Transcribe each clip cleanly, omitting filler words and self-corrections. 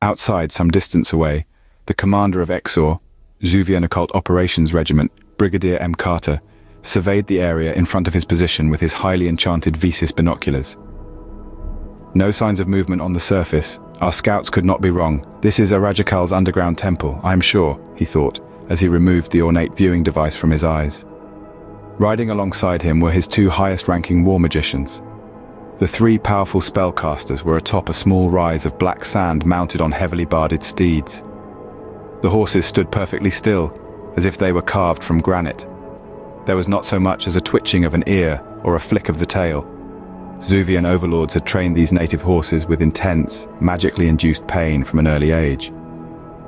Outside, some distance away, the commander of XOOR, Xuvian Occult Operations Regiment, Brigadier M. Carter, surveyed the area in front of his position with his highly enchanted Visis binoculars. No signs of movement on the surface. Our scouts could not be wrong. This is Arajakal's underground temple, I am sure, he thought, as he removed the ornate viewing device from his eyes. Riding alongside him were his two highest-ranking war magicians. The three powerful spellcasters were atop a small rise of black sand mounted on heavily barded steeds. The horses stood perfectly still, as if they were carved from granite. There was not so much as a twitching of an ear or a flick of the tail. Xuvian overlords had trained these native horses with intense, magically induced pain from an early age.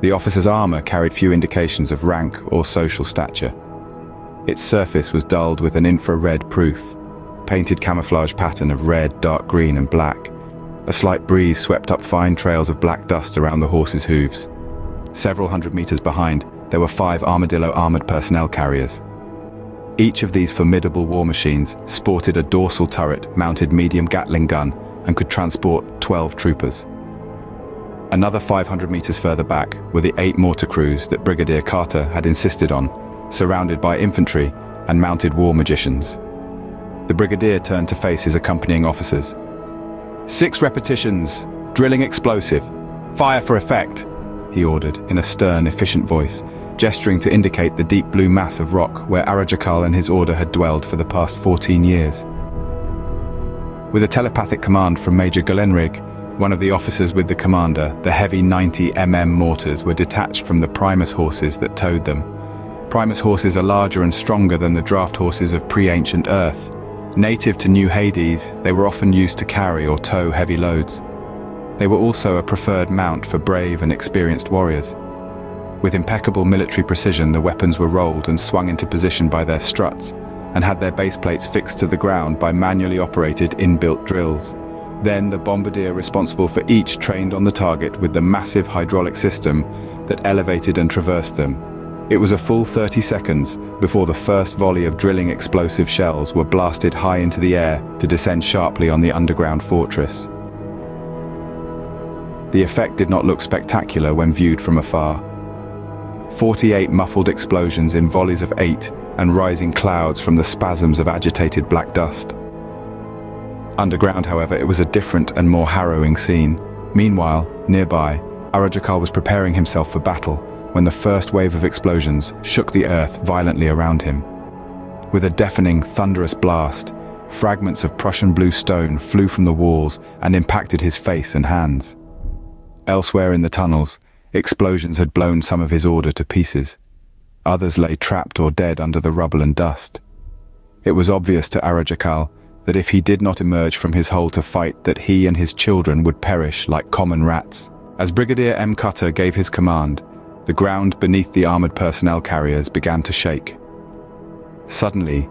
The officer's armor carried few indications of rank or social stature. Its surface was dulled with an infrared proof, painted camouflage pattern of red, dark green and black. A slight breeze swept up fine trails of black dust around the horses' hooves. Several hundred meters behind, there were 5 armadillo armored personnel carriers. Each of these formidable war machines sported a dorsal turret-mounted medium Gatling gun and could transport 12 troopers. Another 500 meters further back were the 8 mortar crews that Brigadier Carter had insisted on, surrounded by infantry and mounted war magicians. The brigadier turned to face his accompanying officers. 6 repetitions, drilling explosive. Fire for effect, he ordered in a stern, efficient voice, gesturing to indicate the deep blue mass of rock where Arajakal and his order had dwelled for the past 14 years. With a telepathic command from Major Glenrig, one of the officers with the commander, the heavy 90 mm mortars were detached from the Primus horses that towed them. Primus horses are larger and stronger than the draft horses of pre-ancient Earth. Native to New Hades, they were often used to carry or tow heavy loads. They were also a preferred mount for brave and experienced warriors. With impeccable military precision, the weapons were rolled and swung into position by their struts, and had their base plates fixed to the ground by manually operated inbuilt drills. Then the bombardier responsible for each trained on the target with the massive hydraulic system that elevated and traversed them. It was a full 30 seconds before the first volley of drilling explosive shells were blasted high into the air to descend sharply on the underground fortress. The effect did not look spectacular when viewed from afar. 48 muffled explosions in volleys of 8 and rising clouds from the spasms of agitated black dust. Underground, however, it was a different and more harrowing scene. Meanwhile, nearby, Arajakal was preparing himself for battle when the first wave of explosions shook the earth violently around him. With a deafening, thunderous blast, fragments of Prussian blue stone flew from the walls and impacted his face and hands. Elsewhere in the tunnels, explosions had blown some of his order to pieces. Others lay trapped or dead under the rubble and dust. It was obvious to Arajakal that if he did not emerge from his hole to fight, that he and his children would perish like common rats. As Brigadier M. Carter gave his command, the ground beneath the armored personnel carriers began to shake. Suddenly,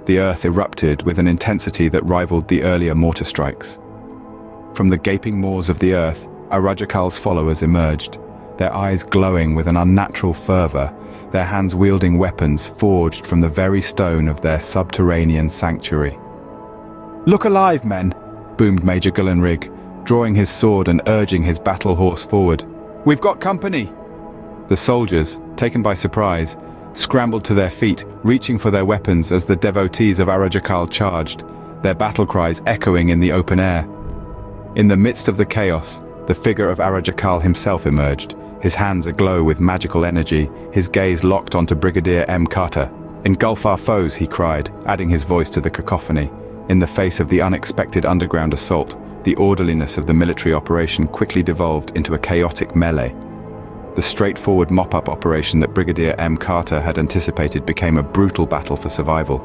the earth erupted with an intensity that rivaled the earlier mortar strikes. From the gaping maws of the earth, Arajakal's followers emerged, their eyes glowing with an unnatural fervor, their hands wielding weapons forged from the very stone of their subterranean sanctuary. "Look alive, men!" boomed Major Glenrig, drawing his sword and urging his battle horse forward. "We've got company!" The soldiers, taken by surprise, scrambled to their feet, reaching for their weapons as the devotees of Arajakal charged, their battle cries echoing in the open air. In the midst of the chaos, the figure of Arajakal himself emerged, his hands aglow with magical energy, his gaze locked onto Brigadier M. Carter. "Engulf our foes," he cried, adding his voice to the cacophony. In the face of the unexpected underground assault, the orderliness of the military operation quickly devolved into a chaotic melee. The straightforward mop-up operation that Brigadier M. Carter had anticipated became a brutal battle for survival,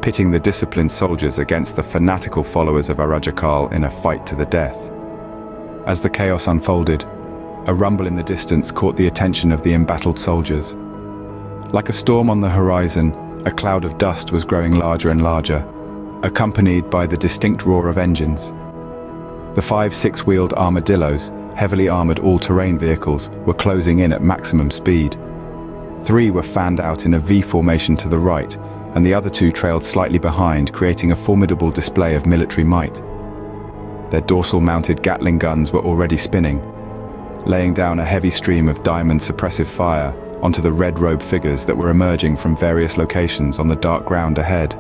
pitting the disciplined soldiers against the fanatical followers of Arajakal in a fight to the death. As the chaos unfolded, a rumble in the distance caught the attention of the embattled soldiers. Like a storm on the horizon, a cloud of dust was growing larger and larger, accompanied by the distinct roar of engines. The 5 6-wheeled armadillos, heavily armored all-terrain vehicles, were closing in at maximum speed. 3 were fanned out in a V formation to the right, and the other 2 trailed slightly behind, creating a formidable display of military might. Their dorsal-mounted Gatling guns were already spinning. laying down a heavy stream of diamond suppressive fire onto the red-robed figures that were emerging from various locations on the dark ground ahead.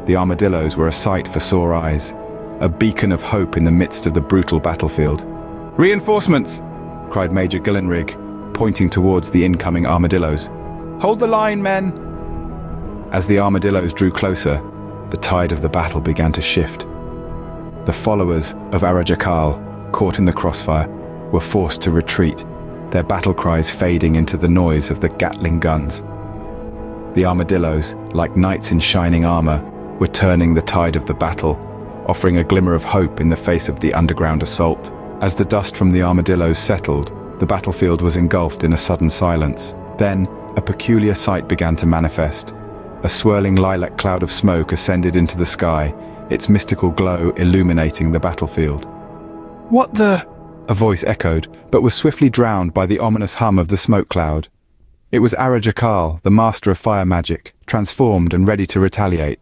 The armadillos were a sight for sore eyes, a beacon of hope in the midst of the brutal battlefield. "Reinforcements!" cried Major Gillenrig, pointing towards the incoming armadillos. "Hold the line, men!" As the armadillos drew closer, the tide of the battle began to shift. The followers of Arajakal, caught in the crossfire, were forced to retreat, their battle cries fading into the noise of the Gatling guns. The armadillos, like knights in shining armor, were turning the tide of the battle, offering a glimmer of hope in the face of the underground assault. As the dust from the armadillos settled, the battlefield was engulfed in a sudden silence. Then, a peculiar sight began to manifest. A swirling lilac cloud of smoke ascended into the sky, its mystical glow illuminating the battlefield. "What the?" a voice echoed, but was swiftly drowned by the ominous hum of the smoke cloud. It was Arajakal, the master of fire magic, transformed and ready to retaliate.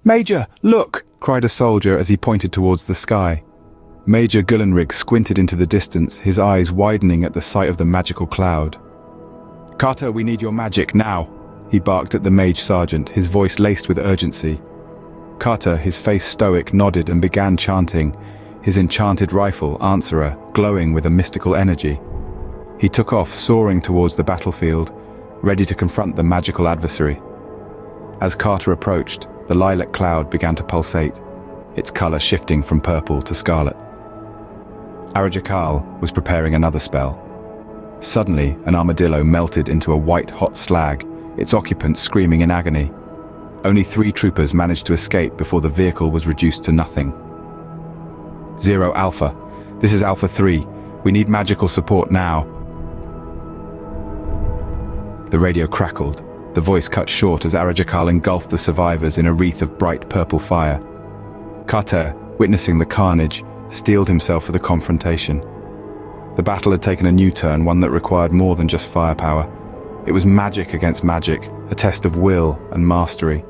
"Major, look!" cried a soldier as he pointed towards the sky. Major Gullenrig squinted into the distance, his eyes widening at the sight of the magical cloud. "Carter, we need your magic, now!" he barked at the mage sergeant, his voice laced with urgency. Carter, his face stoic, nodded and began chanting, his enchanted rifle, Answerer, glowing with a mystical energy. He took off, soaring towards the battlefield, ready to confront the magical adversary. As Carter approached, the lilac cloud began to pulsate, its color shifting from purple to scarlet. Arajakal was preparing another spell. Suddenly, an armadillo melted into a white-hot slag, its occupants screaming in agony. Only 3 troopers managed to escape before the vehicle was reduced to nothing. "Zero Alpha. This is Alpha 3. We need magical support now." The radio crackled. The voice cut short as Arajakal engulfed the survivors in a wreath of bright purple fire. Carter, witnessing the carnage, steeled himself for the confrontation. The battle had taken a new turn, one that required more than just firepower. It was magic against magic, a test of will and mastery.